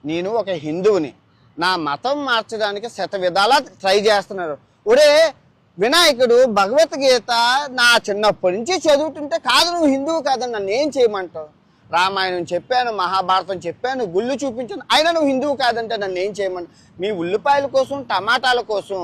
నేను ఒక హిందువుని, నా మతం మార్చడానికి శత విధాలా ట్రై చేస్తున్నారు. ఒరే వినాయకుడు భగవద్గీత నా చిన్నప్పటి నుంచి చదువుతుంటే కాదు నువ్వు హిందువు కాదని నన్ను ఏం చేయమంటావు? రామాయణం చెప్పాను, మహాభారతం చెప్పాను, గుళ్ళు చూపించాను, అయినా నువ్వు హిందువు కాదంటే నన్ను ఏం చేయమంటావు? మీ ఉల్లిపాయల కోసం టమాటాల కోసం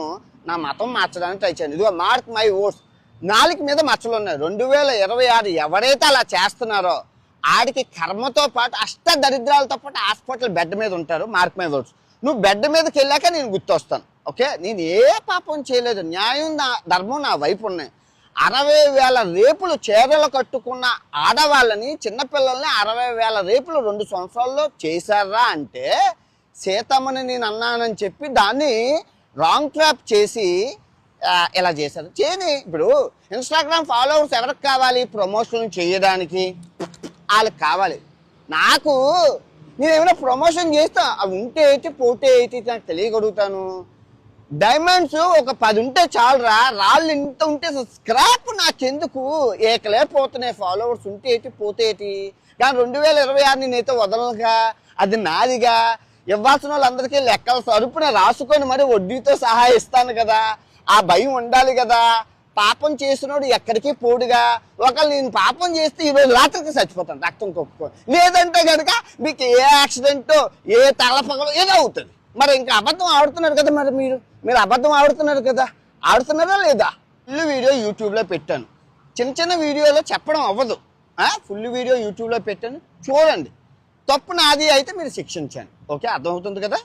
నా మతం మార్చడానికి ట్రై చేయండి. ఇదిగో మార్క్ మై ఓట్స్, 4 మీద మచ్చలు ఉన్నాయి. 2026 ఎవరైతే అలా చేస్తున్నారో ఆడికి కర్మతో పాటు అష్ట దరిద్రాలతో పాటు హాస్పిటల్ బెడ్ మీద ఉంటారు. Mark my words. నువ్వు బెడ్ మీదకి వెళ్ళాక నేను గుర్తొస్తాను. ఓకే, నేను ఏ పాపం చేయలేదు, న్యాయం ధర్మం నా వైపు ఉన్నాయి. 60,000 రేపులు చీరలు కట్టుకున్న ఆడవాళ్ళని, చిన్నపిల్లల్ని 60,000 రేపులు 2 సంవత్సరాల్లో చేశారా అంటే సీతమ్మని నేను అన్నానని చెప్పి దాన్ని రాంగ్ ట్రాప్ చేసి ఇలా చేశారు. చేయని ఇప్పుడు ఇన్స్టాగ్రామ్ ఫాలోవర్స్ ఎవరికి కావాలి? ప్రమోషన్ చేయడానికి వాళ్ళకి కావాలి. నాకు నేను ఏమైనా ప్రమోషన్ చేస్తా, అవి ఉంటే ఏంటి పోతే ఏంటి నాకు తెలియగలుగుతాను. డైమండ్స్ ఒక 10 ఉంటే చాలురా, రాళ్ళు ఇంత ఉంటే స్క్రాప్ నాకెందుకు? ఏకలేకపోతున్నాయి. ఫాలోవర్స్ ఉంటే ఏంటి పోతే ఏంటి? కానీ 2026 నేనైతే వదలనుగా, అది నాదిగా. ఇవ్వాల్సిన వాళ్ళందరికీ లెక్కల సరుపున రాసుకొని మరి వడ్డీతో సహా ఇస్తాను కదా, ఆ భయం ఉండాలి కదా. పాపం చేసినోడు ఎక్కడికి పోడుగా. ఒకళ్ళు నేను పాపం చేస్తే ఈరోజు రాత్రికి చచ్చిపోతాను రక్తం కొట్టుకొని, లేదంటే కనుక మీకు ఏ యాక్సిడెంట్ ఏ తలపగలో ఏదో అవుతుంది. మరి ఇంకా అబద్ధం ఆడుతున్నారు కదా, మరి మీరు అబద్ధం ఆడుతున్నారు కదా, ఆడుతున్నారా లేదా? ఫుల్ వీడియో యూట్యూబ్లో పెట్టాను. చిన్న వీడియోలో చెప్పడం అవ్వదు, ఫుల్ వీడియో యూట్యూబ్లో పెట్టాను, చూడండి. తప్పు నాది అయితే మీరు శిక్షించండి. ఓకే, అర్థమవుతుంది కదా.